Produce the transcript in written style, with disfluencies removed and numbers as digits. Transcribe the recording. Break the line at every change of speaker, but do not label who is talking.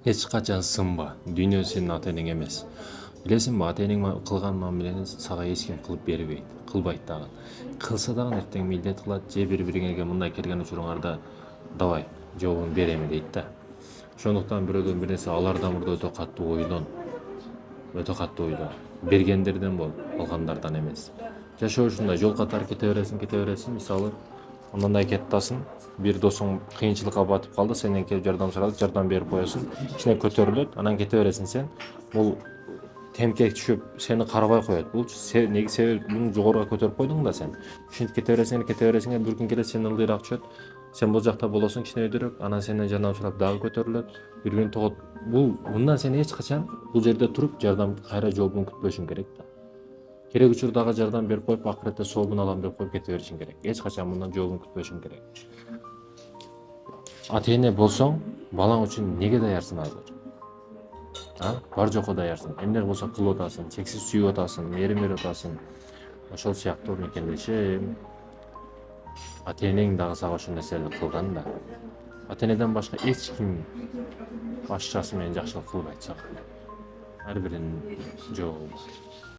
Эч качан сынба. Дүйнө сенин ата энең эмес. Билесиңби, ата энең кылган мамилени сага эч ким кылып бербейт, кылбайт дагы. Кылса дагы эртең милдет кылат же бири-бириңерге мындай келген учуруңарда давай жообун береми дейт да. Ошондуктан бирөөдөн бир нерсе алардан мурда өтө катуу ойлон. Өтө катуу ойлон. Бергендерден бол, алгандардан эмес. Жашоо ушундай, жол катары кете бересиң, мисалы мындай кетип атасың, бир досуң кыйынчылыкка батып калды, сенден келип жардам сурады, жардам берип коесуң, кичине көтөрүлөт, анан кете бересиң сен. Бул темке түшүп сени карабай коет. Бул неге себеби буну жогоруга көтөрүп койдуң да сен. Ушинтип кете бересиң, бир күн келет сен ылдыйраак түшөт. Сен бул жакта болосуң кичине өйдөрөөк, анан сенден жардам сурап дагы көтөрүлөт. Бир күн тогот. Мындан сен эч качан бул жерде туруп жардам кайра жообун күтпөшүң керек да. Керек учурдагы жардам берип коюп, акыретте сообун алам деп коюп кете беришиң керек. Эч качан мындан жообун күтпөшүң керек. Ата эне болсоң, балаң үчүн неге даярсың азыр? Бар жокко даярсың. Эмне болсо кылып атасың, чексиз сүйүп атасың, мээрим берип атасың. Ошол сыяктуу мекендешим. Ата энең дагы сага ошол нерселерди кылган да. Ата энеден башка эч ким башчасы менен жакшылык кылбайт сага. Ар биринин жообу бар.